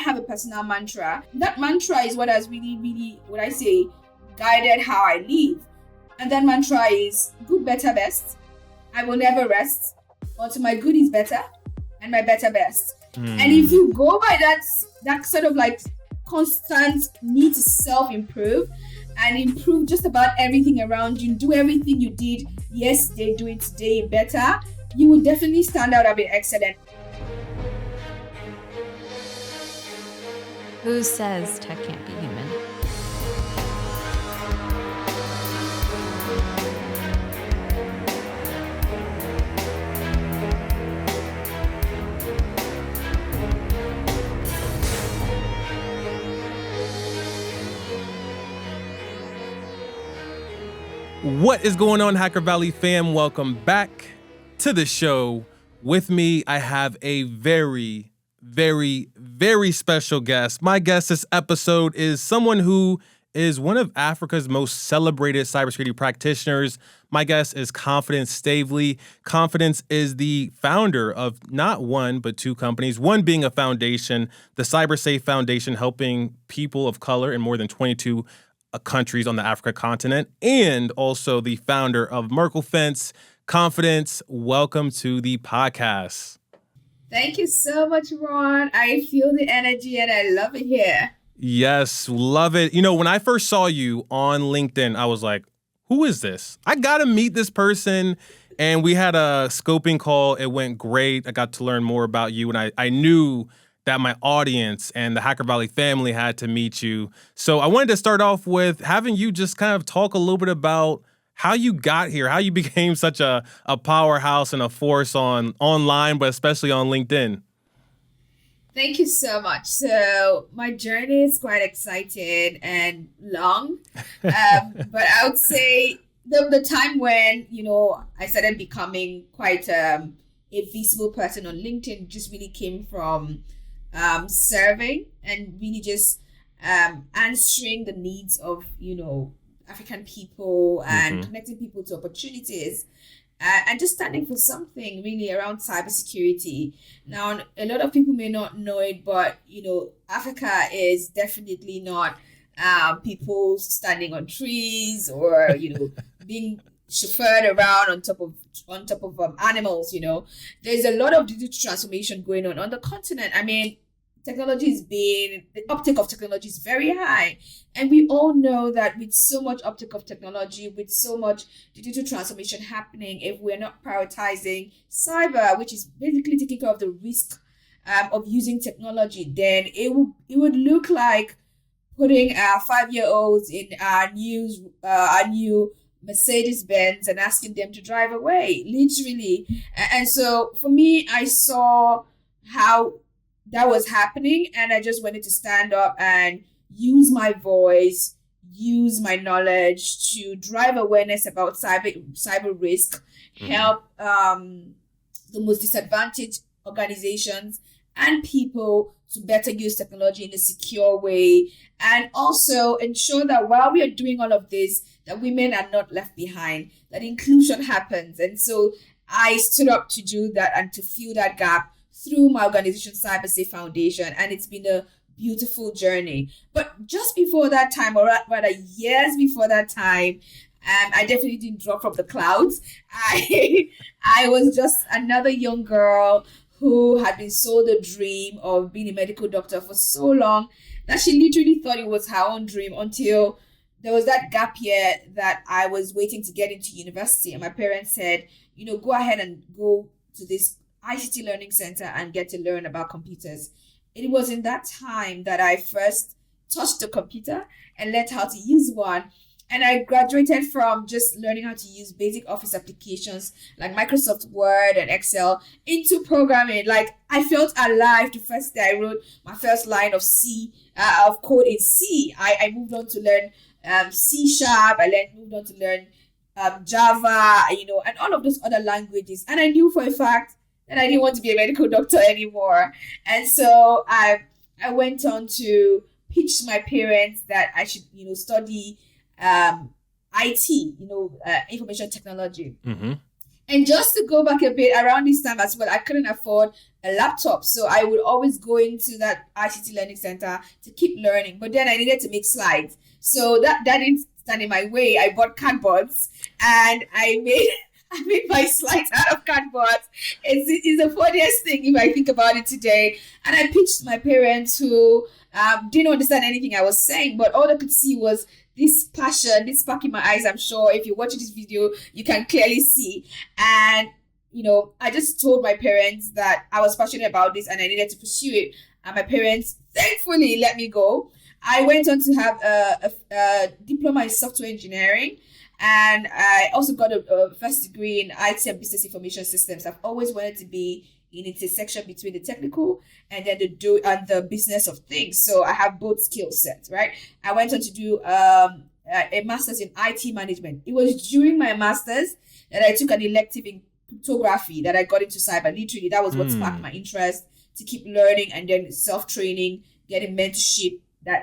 have a personal mantra. That mantra is what has really, really, what I say, guided how I live. And that mantra is good, better, best. I will never rest until my good is better and my better best. And if you go by that sort of like constant need to self-improve and improve just about everything around you, do everything you did yesterday, do it today better, you will definitely stand out and be excellent. Who says tech can't be human? What is going on, Hacker Valley fam? Welcome back to the show. With me, I have a very, very, very special guest. My guest this episode is someone who is one of Africa's most celebrated cybersecurity practitioners. My guest is Confidence Staveley. Confidence is the founder of not one, but two companies, one being a foundation, the CyberSafe Foundation, helping people of color in more than 22 countries on the Africa continent, and also the founder of Merkel. Confidence, welcome to the podcast. Thank you so much, Ron. I feel the energy and I love it here. Yes, love it. You know, when I first saw you on LinkedIn, I was like, who is this? I got to meet this person. And we had a scoping call. It went great. I got to learn more about you. And I knew that my audience and the Hacker Valley family had to meet you. So I wanted to start off with having you just kind of talk a little bit about how you got here, how you became such a powerhouse and a force online, but especially on LinkedIn. Thank you so much. So my journey is quite exciting and long, but I would say the time when, I started becoming quite a visible person on LinkedIn just really came from serving and really just answering the needs of, African people and connecting people to opportunities and just standing for something really around cybersecurity. Now, a lot of people may not know it, but, Africa is definitely not people standing on trees or, being chauffeured around on top of animals. There's a lot of digital transformation going on the continent. I mean, the uptake of technology is very high. And we all know that with so much uptake of technology, with so much digital transformation happening, if we're not prioritizing cyber, which is basically taking care of the risk of using technology, then it would look like putting our 5-year-olds in our new Mercedes-Benz and asking them to drive away, literally. And so for me, I saw how that was happening, and I just wanted to stand up and use my voice, use my knowledge to drive awareness about cyber risk, help the most disadvantaged organizations and people to better use technology in a secure way, and also ensure that while we are doing all of this, that women are not left behind, that inclusion happens. And so I stood up to do that and to fill that gap through my organization, CyberSafe Foundation, and it's been a beautiful journey. But just before that time, or rather years before that time, I definitely didn't drop from the clouds. I was just another young girl who had been sold a dream of being a medical doctor for so long that she literally thought it was her own dream until there was that gap year that I was waiting to get into university. And my parents said, go ahead and go to this ICT Learning Center and get to learn about computers. It was in that time that I first touched the computer and learned how to use one. And I graduated from just learning how to use basic office applications like Microsoft Word and Excel into programming. Like, I felt alive the first day I wrote my first line of code in C. I moved on to learn C#. Moved on to learn Java, and all of those other languages. And I knew for a fact that I didn't want to be a medical doctor anymore. And so I went on to pitch to my parents that I should, study IT, information technology. And just to go back a bit, around this time as well, I couldn't afford a laptop. So I would always go into that ICT learning center to keep learning. But then I needed to make slides. So that didn't stand in my way. I bought cardboards and I made my slides out of cardboard. It's the funniest thing if I think about it today. And I pitched my parents who didn't understand anything I was saying, but all they could see was this passion, this spark in my eyes. I'm sure if you watch this video, you can clearly see. And, I just told my parents that I was passionate about this and I needed to pursue it. And my parents thankfully let me go. I went on to have a diploma in software engineering. And I also got a first degree in IT and business information systems. I've always wanted to be in intersection between the technical and then the business of things. So I have both skill sets, right? I went on to do a master's in IT management. It was during my master's that I took an elective in cryptography that I got into cyber. Literally, that was what sparked my interest to keep learning and then self-training, getting mentorship. That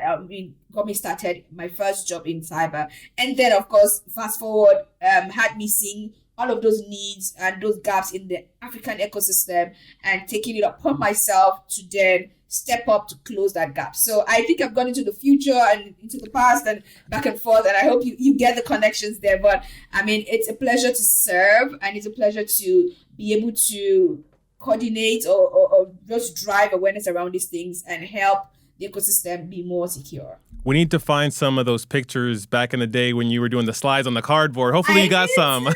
got me started, my first job in cyber. And then, of course, fast forward, had me seeing all of those needs and those gaps in the African ecosystem and taking it upon myself to then step up to close that gap. So I think I've gone into the future and into the past and back and forth, and I hope you get the connections there. But I mean, it's a pleasure to serve, and it's a pleasure to be able to coordinate or just drive awareness around these things and help the ecosystem be more secure. We need to find some of those pictures back in the day when you were doing the slides on the cardboard. Hopefully you got some.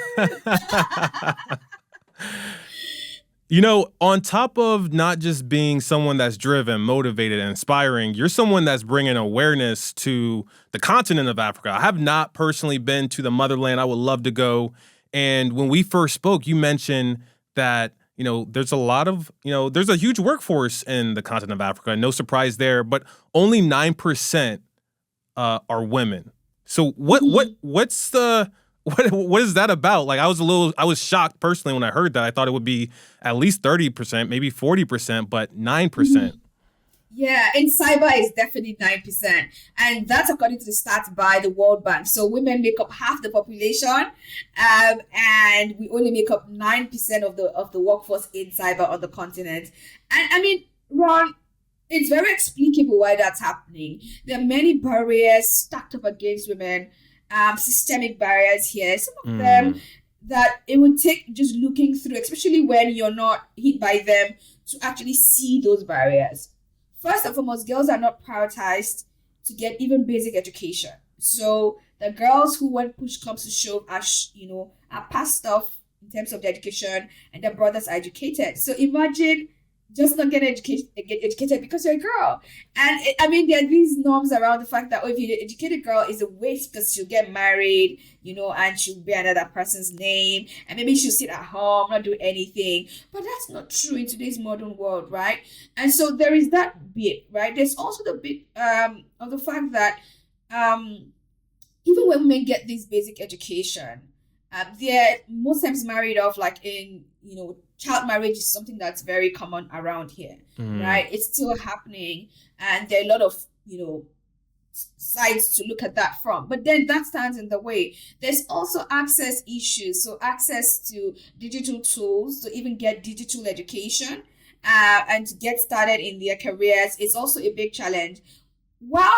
On top of not just being someone that's driven, motivated, and inspiring, you're someone that's bringing awareness to the continent of Africa. I have not personally been to the motherland. I would love to go. And when we first spoke, you mentioned that there's a lot of, there's a huge workforce in the continent of Africa. No surprise there, but only 9% are women. So what is that about? Like, I was shocked personally when I heard that. I thought it would be at least 30%, maybe 40%, but 9%. Yeah, in cyber it's definitely 9%. And that's according to the stats by the World Bank. So women make up half the population, and we only make up 9% of the workforce in cyber on the continent. And I mean, Ron, it's very explicable why that's happening. There are many barriers stacked up against women, systemic barriers here. Some of them that it would take just looking through, especially when you're not hit by them, to actually see those barriers. First and foremost, girls are not prioritized to get even basic education. So the girls who, when push comes to shove, are passed off in terms of their education, and their brothers are educated. So imagine just not getting educated because you're a girl. And there are these norms around the fact that if you're an educated girl, is a waste because she'll get married, and she'll bear another person's name, and maybe she'll sit at home, not do anything. But that's not true in today's modern world, right? And so there is that bit, right? There's also the bit of the fact that even when women get this basic education, they're most times married off, like in, child marriage is something that's very common around here, right? It's still happening, and there are a lot of, sides to look at that from. But then that stands in the way. There's also access issues. So access to digital tools to even get digital education and to get started in their careers is also a big challenge. While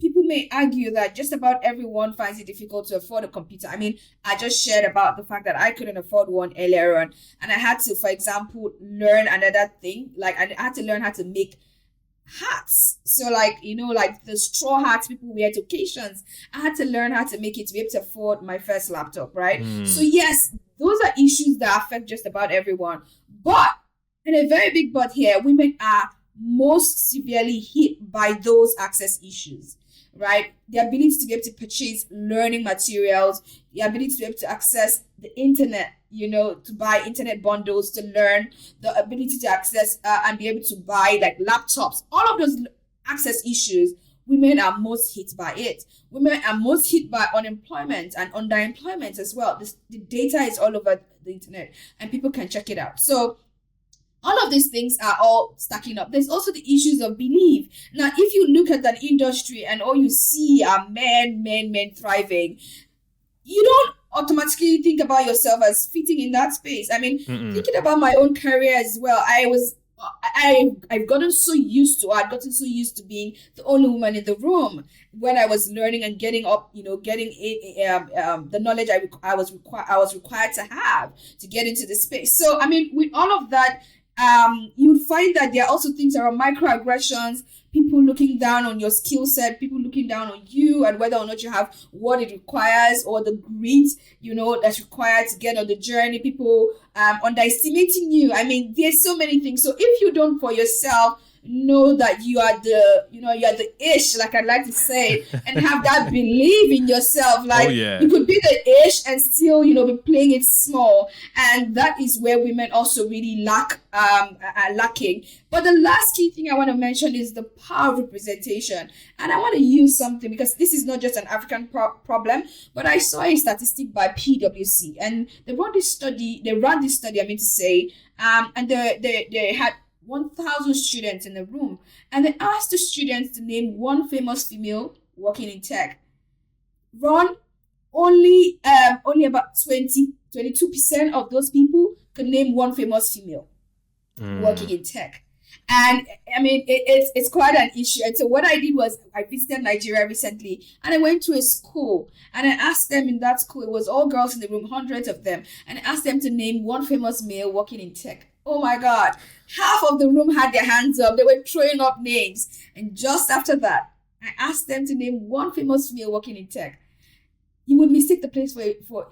people may argue that just about everyone finds it difficult to afford a computer. I mean, I just shared about the fact that I couldn't afford one earlier on, and I had to, for example, learn another thing. Like I had to learn how to make hats. So like the straw hats people wear to occasions, I had to learn how to make it to be able to afford my first laptop, right? So yes, those are issues that affect just about everyone. But, and a very big but here, women are most severely hit by those access issues, right? The ability to be able to purchase learning materials, the ability to be able to access the internet, to buy internet bundles to learn, the ability to access and be able to buy like laptops, all of those access issues, women are most hit by it. Women are most hit by unemployment and underemployment as well. The data is all over the internet and people can check it out. So all of these things are all stacking up. There's also the issues of belief. Now, if you look at an industry and all you see are men thriving, you don't automatically think about yourself as fitting in that space. I mean, thinking about my own career as well, I was I've gotten so used to, I'd gotten so used to being the only woman in the room when I was learning and getting up, getting the knowledge I was required to have to get into the space. So, I mean, with all of that, you would find that there are also things around microaggressions, people looking down on your skill set, people looking down on you and whether or not you have what it requires or the grit, that's required to get on the journey, people underestimating you. I mean, there's so many things. So if you don't for yourself know that you are the ish, like I like to say, and have that belief in yourself, like you could be the ish and still, be playing it small. And that is where women also really lacking. But the last key thing I want to mention is the power of representation. And I want to use something because this is not just an African problem, but I saw a statistic by PwC and they ran this study, and they had 1,000 students in the room, and they asked the students to name one famous female working in tech. Ron, only about 22% of those people could name one famous female working in tech. And I mean, it's quite an issue. And so what I did was I visited Nigeria recently and I went to a school and I asked them in that school, it was all girls in the room, hundreds of them, and I asked them to name one famous male working in tech. Oh my God, half of the room had their hands up. They were throwing up names. And just after that, I asked them to name one famous female working in tech. You would mistake the place for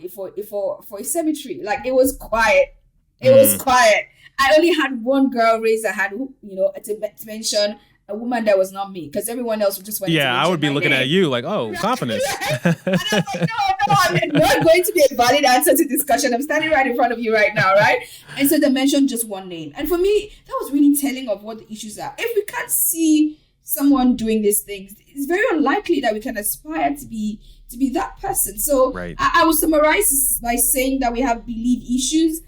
a cemetery. Like, it was quiet. It was quiet. I only had one girl raise her hand, to mention a woman that was not me, because everyone else just went. Yeah, I would be looking at you like, oh, confidence. And I was like, no, I'm not going to be a valid answer to discussion. I'm standing right in front of you right now, right? And so they mentioned just one name. And for me, that was really telling of what the issues are. If we can't see someone doing these things, it's very unlikely that we can aspire to be that person. So right. I will summarize this by saying that we have belief issues,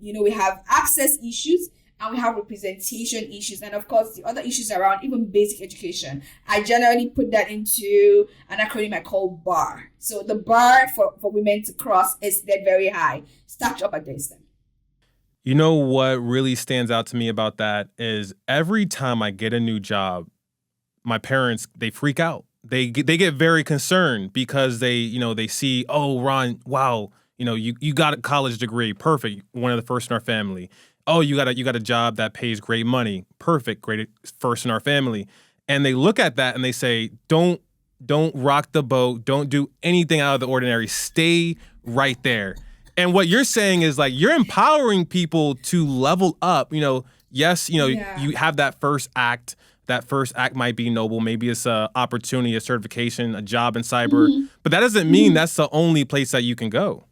we have access issues, and we have representation issues. And of course, the other issues around even basic education. I generally put that into an acronym I call BAR. So the bar for women to cross is that very high, stacked up against them. You know what really stands out to me about that is every time I get a new job, my parents, they freak out. They get very concerned because they see, oh, Ron, wow, you got a college degree, perfect, one of the first in our family. Oh, you got a job that pays great money, perfect, great, first in our family. And they look at that and they say, don't rock the boat, don't do anything out of the ordinary, stay right there. And what you're saying is like you're empowering people to level up. Yes, you have that first act. That first act might be noble. Maybe it's an opportunity, a certification, a job in cyber. But that doesn't mean that's the only place that you can go.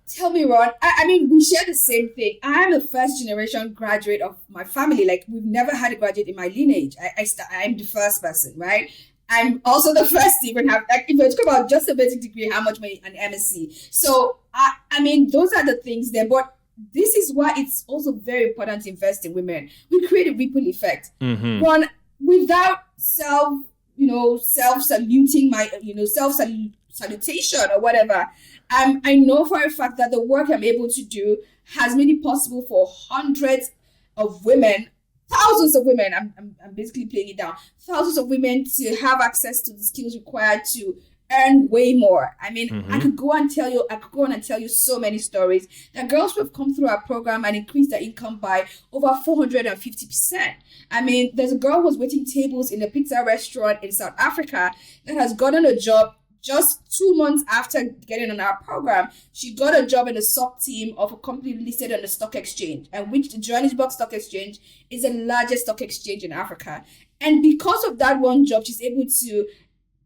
Tell me, Ron. I mean, we share the same thing. I'm a first generation graduate of my family. Like, we've never had a graduate in my lineage. I'm the first person, right? I'm also the first to even have, like, if I talk about just a basic degree, how much money an MSc. So, I mean, those are the things there. But this is why it's also very important to invest in women. We create a ripple effect. Ron, without self-saluting self-salutation or whatever, I know for a fact that the work I'm able to do has made it possible for hundreds of women, thousands of women, I'm basically playing it down, thousands of women to have access to the skills required to earn way more. I mean, I could go on and tell you so many stories that girls who have come through our program and increased their income by over 450%. I mean, there's a girl who was waiting tables in a pizza restaurant in South Africa that has gotten a job just 2 months after getting on our program. She got a job in the SOC team of a company listed on the stock exchange, and which the Johannesburg Stock Exchange is the largest stock exchange in Africa. And because of that one job, she's able to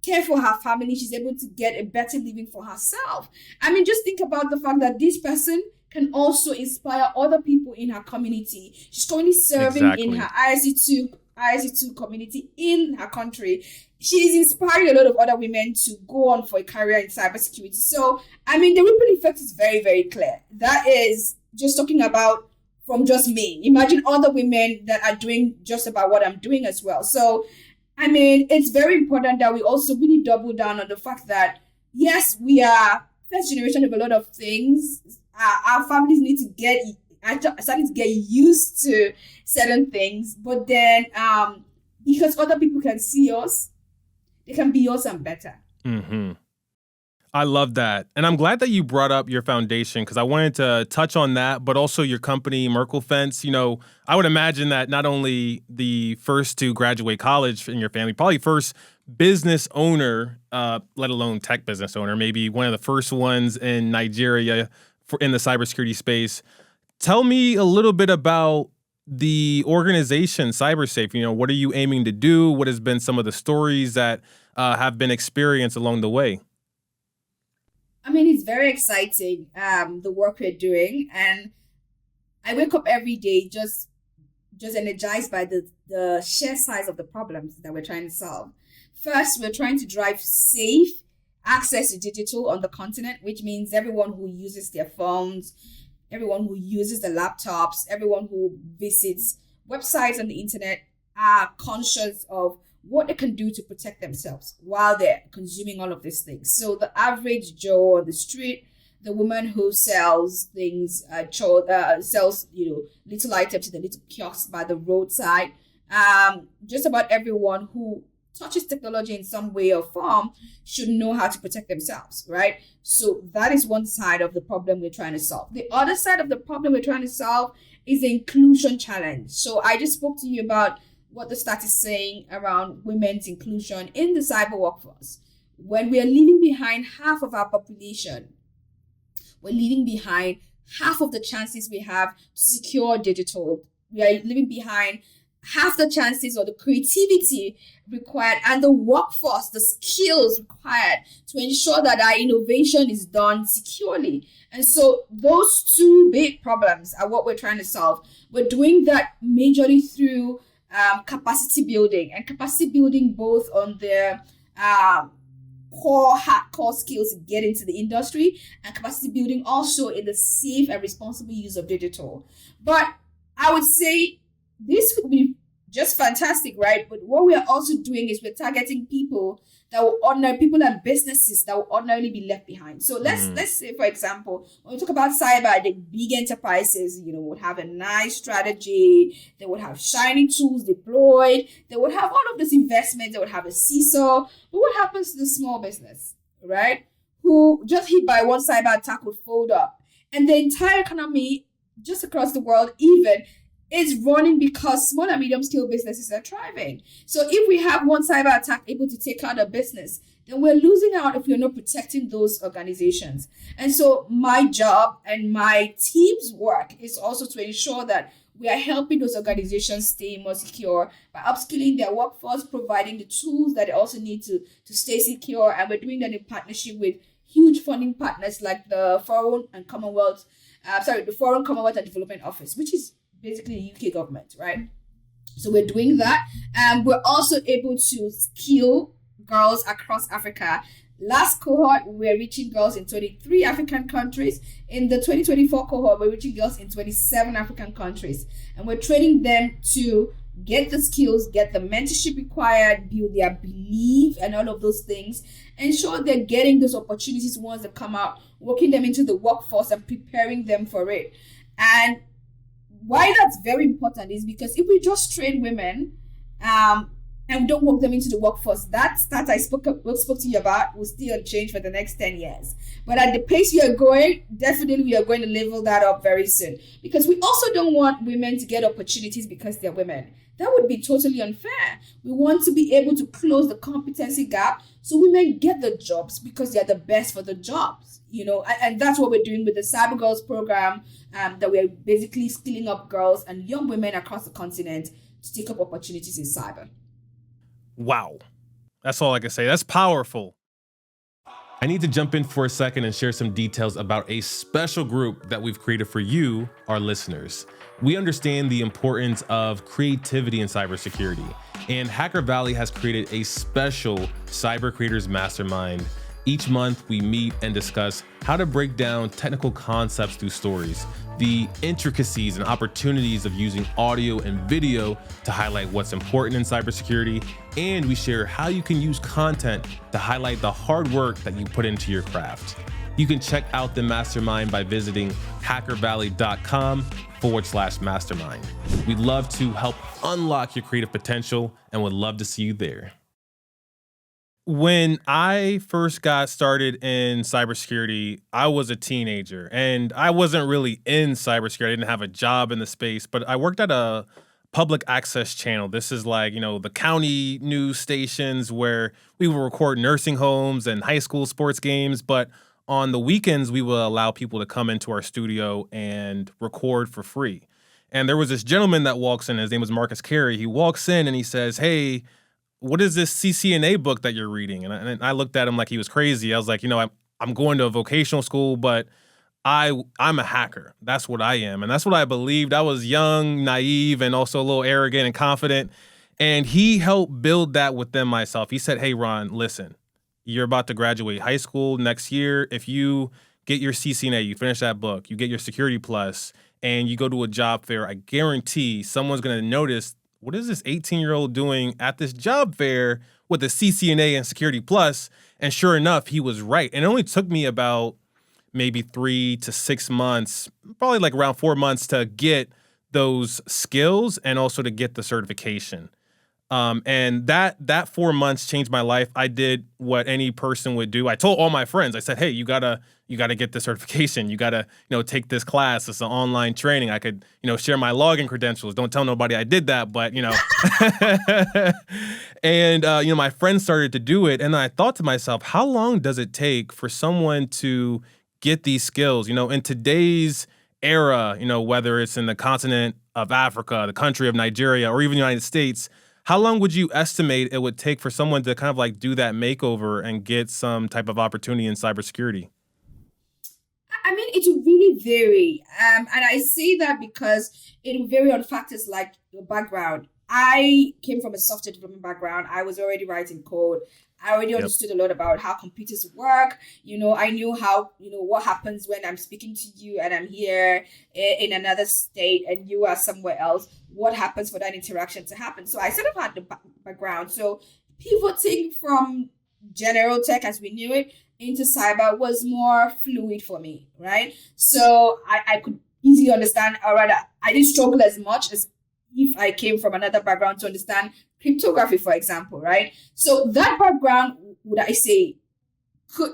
care for her family. She's able to get a better living for herself. I mean, just think about the fact that this person can also inspire other people in her community. She's currently serving in her ISC2 community in her country. She's inspiring a lot of other women to go on for a career in cybersecurity. So, I mean, the ripple effect is very, very clear. That is just talking about from just me. Imagine other women that are doing just about what I'm doing as well. So, I mean, it's very important that we also really double down on the fact that, yes, we are first generation of a lot of things. Our families need to get starting to get used to certain things. But then because other people can see us, they can be us and better. Mm-hmm. I love that. And I'm glad that you brought up your foundation because I wanted to touch on that, but also your company, Merkel Fence. You know, I would imagine that not only the first to graduate college in your family, probably first business owner, let alone tech business owner, maybe one of the first ones in Nigeria in the cybersecurity space. Tell me a little bit about the organization, CyberSafe. You know, what are you aiming to do? What has been some of the stories that have been experienced along the way? I mean, it's very exciting, the work we're doing. And I wake up every day just energized by the sheer size of the problems that we're trying to solve. First, we're trying to drive safe access to digital on the continent, which means everyone who uses their phones, everyone who uses the laptops, everyone who visits websites on the internet are conscious of what they can do to protect themselves while they're consuming all of these things. So the average Joe on the street, the woman who sells things, sells little items in the little kiosks by the roadside, just about everyone who touches technology in some way or form should know how to protect themselves, right? So that is one side of the problem we're trying to solve. The other side of the problem we're trying to solve is the inclusion challenge. So I just spoke to you about what the stat is saying around women's inclusion in the cyber workforce. When we are leaving behind half of our population, we're leaving behind half of the chances we have to secure digital. We are leaving behind half the chances or the creativity required and the workforce, the skills required to ensure that our innovation is done securely. And so those two big problems are what we're trying to solve. We're doing that majorly through capacity building, and capacity building both on the core skills to get into the industry, and capacity building also in the safe and responsible use of digital. But I would say this would be just fantastic, right? But what we are also doing is we're targeting people and businesses that will ordinarily be left behind. So let's say, for example, when we talk about cyber, the big enterprises, would have a nice strategy. They would have shiny tools deployed. They would have all of this investment. They would have a CISO. But what happens to the small business, right? Who just hit by one cyber attack would fold up. And the entire economy just across the world even is running because small and medium scale businesses are thriving. So if we have one cyber attack able to take out a business, then we're losing out if we're not protecting those organizations. And so my job and my team's work is also to ensure that we are helping those organizations stay more secure by upskilling their workforce, providing the tools that they also need to stay secure. And we're doing that in partnership with huge funding partners like the Foreign Commonwealth and Development Office, which is basically the UK government, right? So we're doing that. And we're also able to skill girls across Africa. Last cohort, we're reaching girls in 23 African countries. In the 2024 cohort, we're reaching girls in 27 African countries. And we're training them to get the skills, get the mentorship required, build their belief and all of those things. Ensure they're getting those opportunities once they come out, working them into the workforce and preparing them for it. And why that's very important is because if we just train women and we don't work them into the workforce, that I spoke to you about will still change for the next 10 years. But at the pace we are going, definitely we are going to level that up very soon. Because we also don't want women to get opportunities because they're women. That would be totally unfair. We want to be able to close the competency gap so women get the jobs because they're the best for the jobs. And that's what we're doing with the Cyber Girls program, that we're basically skilling up girls and young women across the continent to take up opportunities in cyber. Wow. That's all I can say. That's powerful. I need to jump in for a second and share some details about a special group that we've created for you, our listeners. We understand the importance of creativity in cybersecurity, and Hacker Valley has created a special Cyber Creators Mastermind. Each month, we meet and discuss how to break down technical concepts through stories, the intricacies and opportunities of using audio and video to highlight what's important in cybersecurity, and we share how you can use content to highlight the hard work that you put into your craft. You can check out the mastermind by visiting hackervalley.com/mastermind. We'd love to help unlock your creative potential and would love to see you there. When I first got started in cybersecurity, I was a teenager and I wasn't really in cybersecurity. I didn't have a job in the space, but I worked at a public access channel. This is like, the county news stations where we will record nursing homes and high school sports games. But on the weekends, we will allow people to come into our studio and record for free. And there was this gentleman that walks in. His name was Marcus Carey. He walks in and he says, "Hey, what is this CCNA book that you're reading?" And I looked at him like he was crazy. I was like, I'm going to a vocational school, but I'm a hacker. That's what I am. And that's what I believed. I was young, naive, and also a little arrogant and confident. And he helped build that within myself. He said, "Hey, Ron, listen, you're about to graduate high school next year. If you get your CCNA, you finish that book, you get your Security Plus, and you go to a job fair, I guarantee someone's going to notice, what is this 18-year-old doing at this job fair with a CCNA and Security Plus?" And sure enough, he was right. And it only took me about maybe 3 to 6 months, probably like around 4 months to get those skills and also to get the certification. And that 4 months changed my life. I did what any person would do. I told all my friends, I said, "Hey, you gotta get the certification. You gotta, take this class. It's an online training. I could, share my login credentials. Don't tell nobody I did that, but, And, my friends started to do it. And I thought to myself, how long does it take for someone to get these skills? In today's era, whether it's in the continent of Africa, the country of Nigeria, or even the United States, how long would you estimate it would take for someone to kind of like do that makeover and get some type of opportunity in cybersecurity? I mean, it will really vary. And I say that because it will vary on factors like your background. I came from a software development background. I was already writing code. I already understood a lot about how computers work. I knew how, what happens when I'm speaking to you and I'm here in another state and you are somewhere else. What happens for that interaction to happen? So I sort of had the background. So pivoting from general tech as we knew it into cyber was more fluid for me, right? So I could easily understand, or rather, I didn't struggle as much as if I came from another background to understand cryptography, for example, right? So that background, would I say,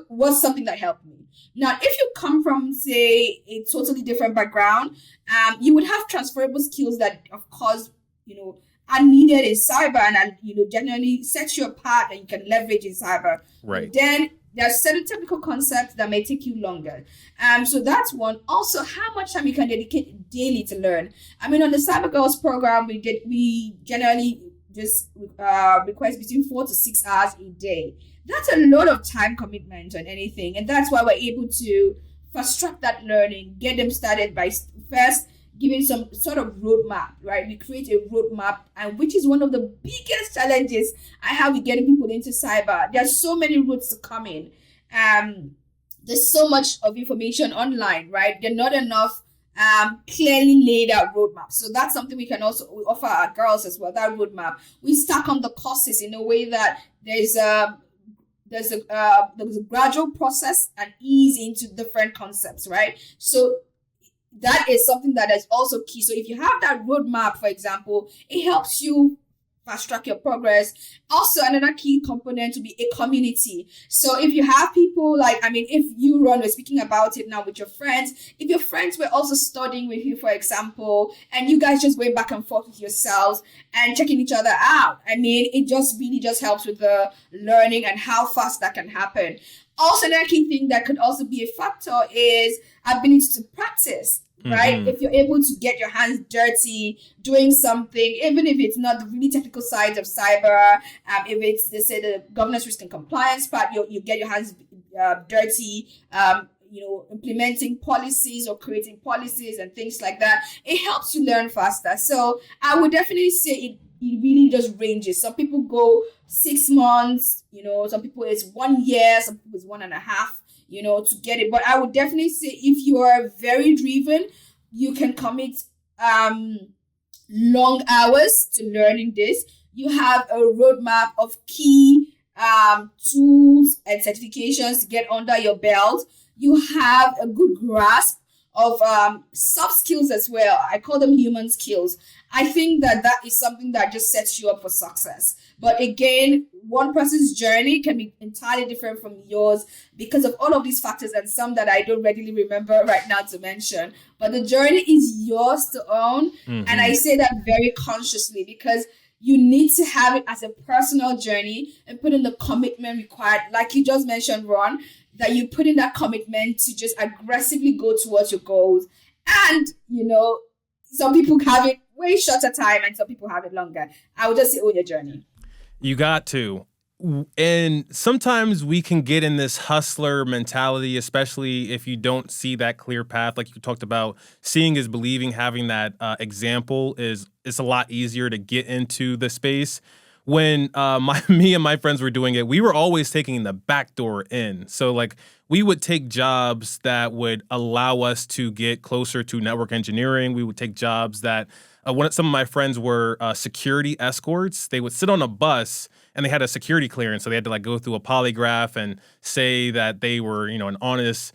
was something that helped me. Now, if you come from, say, a totally different background, you would have transferable skills that, of course, are needed in cyber and generally sets you apart and you can leverage in cyber. Right. Then there are certain technical concepts that may take you longer. So that's one. Also, how much time you can dedicate daily to learn. I mean, on the Cyber Girls program, we generally just request between 4 to 6 hours a day. That's a lot of time commitment on anything. And that's why we're able to fast track that learning, get them started by first giving some sort of roadmap, right? We create a roadmap, and which is one of the biggest challenges I have with getting people into cyber. There's so many routes to come in. There's so much of information online, right? There are not enough clearly laid out roadmaps. So that's something we offer our girls as well, that roadmap. We stack on the courses in a way that there's a gradual process and ease into different concepts, right? So that is something that is also key. So if you have that roadmap, for example, it helps you fast track your progress. Also, another key component would be a community. So if you have people if you, Ron, were speaking about it now with your friends, if your friends were also studying with you, for example, and you guys just going back and forth with yourselves and checking each other out, it just really just helps with the learning and how fast that can happen. Also, another key thing that could also be a factor is ability to practice. Right? Mm-hmm. If you're able to get your hands dirty doing something, even if it's not the really technical side of cyber, if it's, they say, the governance, risk and compliance part, you get your hands dirty, implementing policies or creating policies and things like that, it helps you learn faster. So I would definitely say it really just ranges. Some people go 6 months, some people it's 1 year, some people it's 1.5, to get it. But I would definitely say if you are very driven, you can commit long hours to learning this. You have a roadmap of key tools and certifications to get under your belt. you have a good grasp of soft skills as well. I call them human skills. I think that is something that just sets you up for success. But again, one person's journey can be entirely different from yours because of all of these factors and some that I don't readily remember right now to mention. But the journey is yours to own. Mm-hmm. And I say that very consciously because you need to have it as a personal journey and put in the commitment required. Like you just mentioned, Ron, that you put in that commitment to just aggressively go towards your goals. And, some people have it way shorter time and some people have it longer. I would just say own your journey. You got to. And sometimes we can get in this hustler mentality, especially if you don't see that clear path. Like you talked about, seeing is believing, having that example is a lot easier to get into the space. When me and my friends were doing it, we were always taking the back door in. So like we would take jobs that would allow us to get closer to network engineering. We would take jobs that some of my friends were security escorts. They would sit on a bus and they had a security clearance. So they had to like go through a polygraph and say that they were, an honest,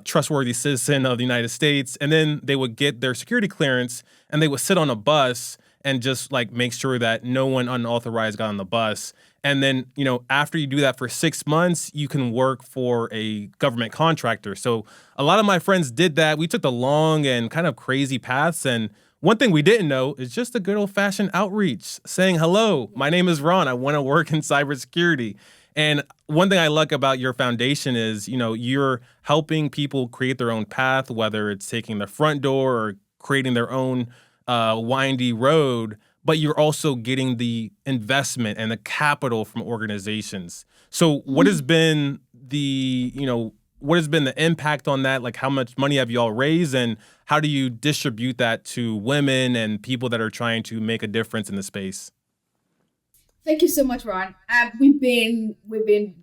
trustworthy citizen of the United States. And then they would get their security clearance and they would sit on a bus and just like make sure that no one unauthorized got on the bus. And then, after you do that for 6 months, you can work for a government contractor. So a lot of my friends did that. We took the long and kind of crazy paths. And one thing we didn't know is just a good old-fashioned outreach, saying, hello, my name is Ron. I want to work in cybersecurity. And one thing I like about your foundation is, you're helping people create their own path, whether it's taking the front door or creating their own windy road, but you're also getting the investment and the capital from organizations. So what has been the impact on that? Like how much money have you all raised and how do you distribute that to women and people that are trying to make a difference in the space? Thank you so much, Ron. We've been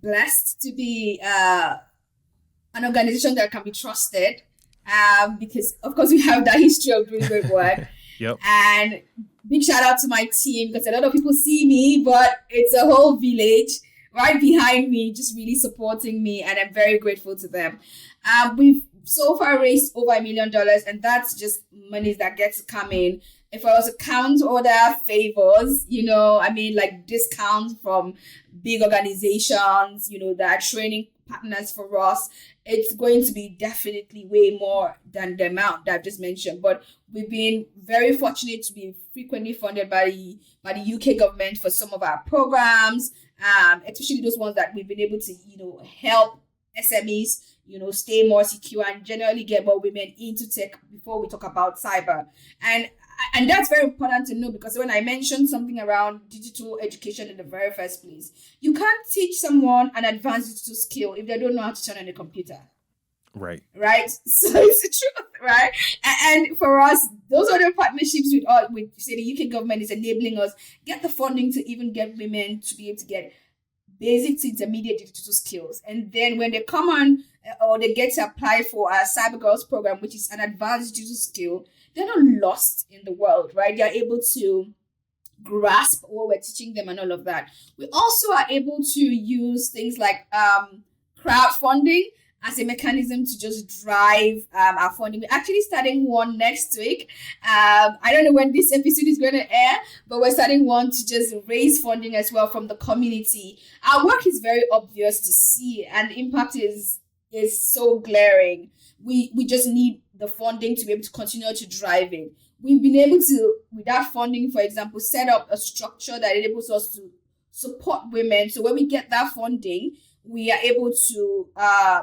blessed to be an organization that can be trusted because, of course, we have that history of doing great work. Yep. And big shout out to my team because a lot of people see me, but it's a whole village right behind me, just really supporting me, and I'm very grateful to them. We've so far raised over $1 million, and that's just monies that get to come in. If I was to count other favors, like discounts from big organizations, that are training partners for us, it's going to be definitely way more than the amount that I've just mentioned. But we've been very fortunate to be frequently funded by the UK government for some of our programs, especially those ones that we've been able to, help SMEs, stay more secure and generally get more women into tech before we talk about cyber. And that's very important to know because when I mentioned something around digital education in the very first place, you can't teach someone an advanced digital skill if they don't know how to turn on a computer. Right. So it's the truth, right? And for us, those are the partnerships with say the UK government is enabling us get the funding to even get women to be able to get basic to intermediate digital skills. And then when they come on or they get to apply for our Cyber Girls program, which is an advanced digital skill, they're not lost in the world, right? They're able to grasp what we're teaching them and all of that. We also are able to use things like crowdfunding as a mechanism to just drive our funding. We're actually starting one next week. I don't know when this episode is going to air, but we're starting one to just raise funding as well from the community. Our work is very obvious to see and the impact is so glaring. We just need the funding to be able to continue to drive it. We've been able to, with that funding, for example, set up a structure that enables us to support women. So when we get that funding, we are able to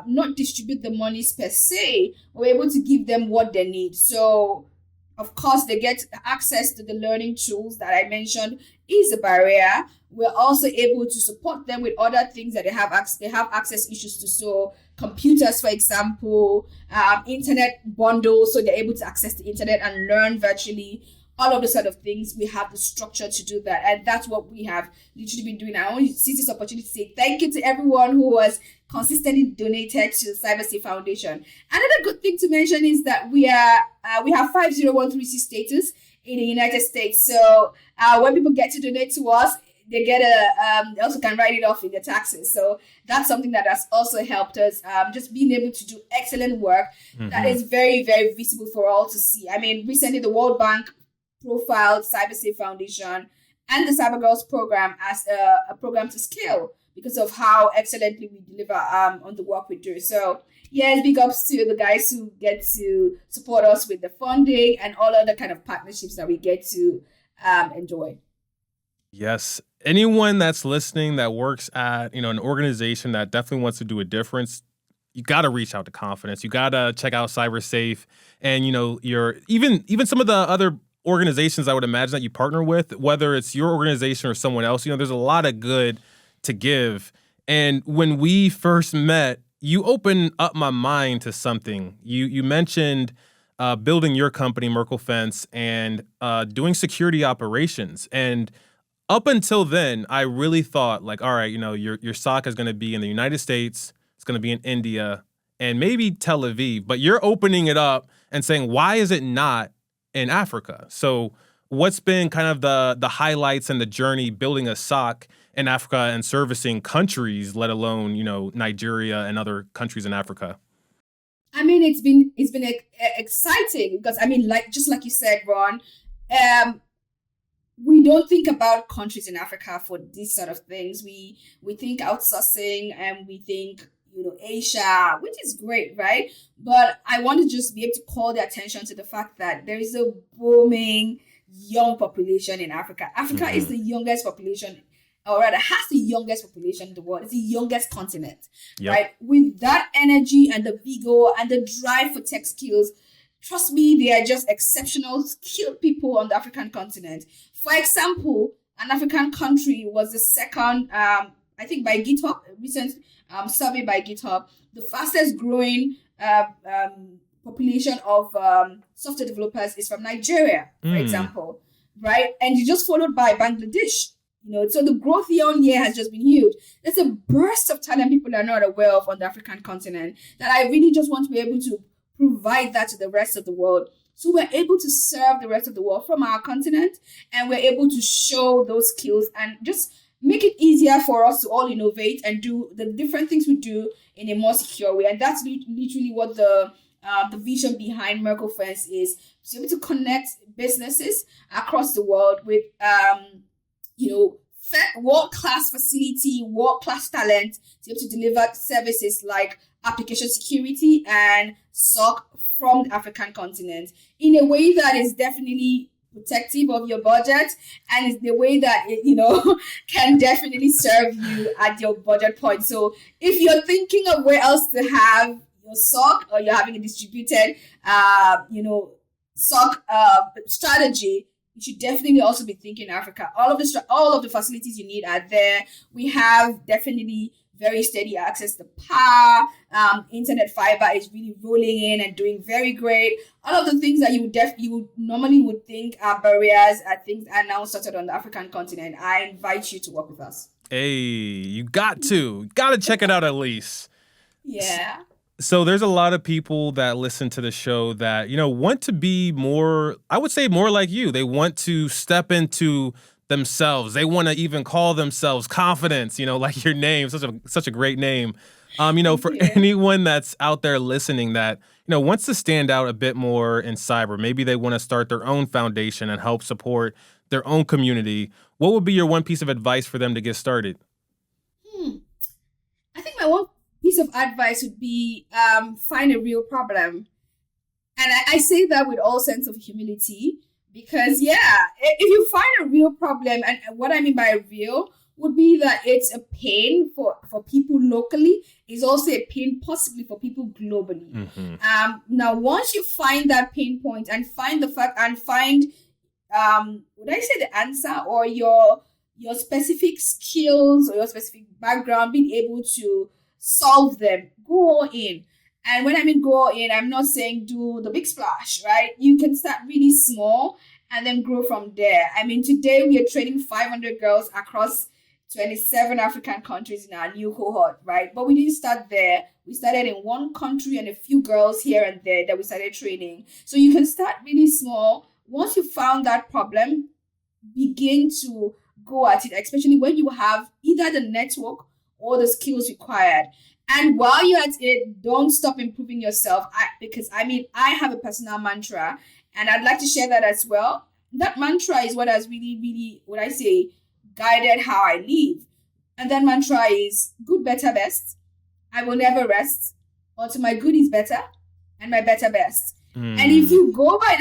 not distribute the monies per se, but we're able to give them what they need. So, of course, they get access to the learning tools that I mentioned is a barrier. We're also able to support them with other things that they have access issues to. So computers, for example, internet bundles, so they're able to access the internet and learn virtually. All of the sort of things, we have the structure to do that. And that's what we have literally been doing. I want to seize this opportunity to say thank you to everyone who has consistently donated to the CyberSafe Foundation. Another good thing to mention is that we have 501(c) status in the United States. So when people get to donate to us, they also can write it off in their taxes. So that's something that has also helped us, just being able to do excellent work that is very, very visible for all to see. I mean, recently the World Bank profiled CyberSafe Foundation and the Cyber Girls program as a program to scale because of how excellently we deliver on the work we do. So yes, big ups to the guys who get to support us with the funding and all other kind of partnerships that we get to enjoy. Yes. Anyone that's listening that works at, an organization that definitely wants to do a difference, you got to reach out to Confidence. You got to check out CyberSafe and, your even some of the other organizations I would imagine that you partner with, whether it's your organization or someone else, there's a lot of good to give. And when we first met, you opened up my mind to something. You mentioned building your company, Merkel Fence, and doing security operations. And up until then, I really thought like, all right, your SOC is going to be in the United States, it's going to be in India, and maybe Tel Aviv. But you're opening it up and saying, why is it not in Africa? So what's been kind of the highlights and the journey building a SOC in Africa and servicing countries, let alone, Nigeria and other countries in Africa? I mean, it's been exciting because just like you said, Ron, we don't think about countries in Africa for these sort of things. We think outsourcing and we think, Asia, which is great, right? But I want to just be able to call the attention to the fact that there is a booming young population in Africa. Africa is the youngest population, or rather has the youngest population in the world. It's the youngest continent, right? With that energy and the vigor and the drive for tech skills, trust me, they are just exceptional, skilled people on the African continent. For example, an African country was the second, I think by GitHub, recent survey by GitHub, the fastest growing population of software developers is from Nigeria, for example, right? And it's just followed by Bangladesh. So the growth year on year has just been huge. There's a burst of talent people are not aware of on the African continent that I really just want to be able to provide that to the rest of the world. So we're able to serve the rest of the world from our continent, and we're able to show those skills and just make it easier for us to all innovate and do the different things we do in a more secure way. And that's literally what the vision behind Merkel Fence is, to be able to connect businesses across the world with, world-class facility, world-class talent to be able to deliver services like application security and SOC from the African continent in a way that is definitely protective of your budget and is the way that it, can definitely serve you at your budget point. So if you're thinking of where else to have your SOC, or you're having a distributed, SOC strategy, you should definitely also be thinking Africa. All of the facilities you need are there. We have definitely very steady access to power. Internet fiber is really rolling in and doing very great. All of the things that you would normally think are barriers are things are now sorted on the African continent. I invite you to work with us. Hey, you got to check it out at least. Yeah. So there's a lot of people that listen to the show that, want to be more, I would say more like you. They want to step into themselves. They want to even call themselves Confidence, like your name, such a great name. For anyone that's out there listening that, wants to stand out a bit more in cyber, maybe they want to start their own foundation and help support their own community. What would be your one piece of advice for them to get started? I think my one piece of advice would be find a real problem. And I say that with all sense of humility because, if you find a real problem, and what I mean by real would be that it's a pain for people locally, is also a pain possibly for people globally. Now, once you find that pain point and find the fact and find, would I say the answer or your specific skills or your specific background, being able to solve them, go all in. And when I mean go all in, I'm not saying do the big splash, right? You can start really small and then grow from there. I mean, today we are training 500 girls across 27 African countries in our new cohort, right? But we didn't start there. We started in one country and a few girls here and there that we started training. So you can start really small. Once you found that problem, begin to go at it, especially when you have either the network or the skills required. And while you're at it, don't stop improving yourself. Because I have a personal mantra, and I'd like to share that as well. That mantra is what has really, really, what I say, guided how I live. And that mantra is good, better, best. I will never rest until my good is better and my better best. And if you go by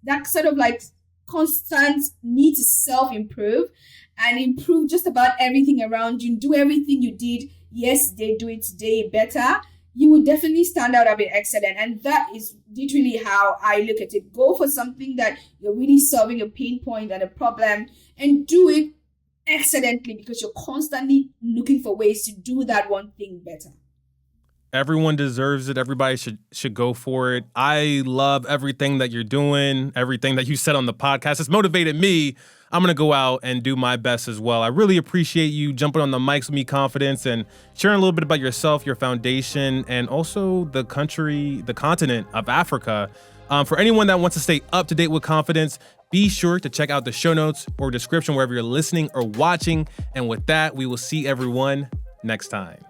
that sort of like constant need to self-improve and improve just about everything around you, do everything you did yesterday, do it today better, you will definitely stand out a bit excellent. And that is literally how I look at it. Go for something that you're really solving a pain point and a problem, and do it excellently, because you're constantly looking for ways to do that one thing better. Everyone deserves it. Everybody should go for it. I love everything that you're doing, everything that you said on the podcast. It's motivated me. I'm going to go out and do my best as well. I really appreciate you jumping on the mics with me, Confidence, and sharing a little bit about yourself, your foundation, and also the continent of Africa. For anyone that wants to stay up to date with Confidence, be sure to check out the show notes or description wherever you're listening or watching. And with that, we will see everyone next time.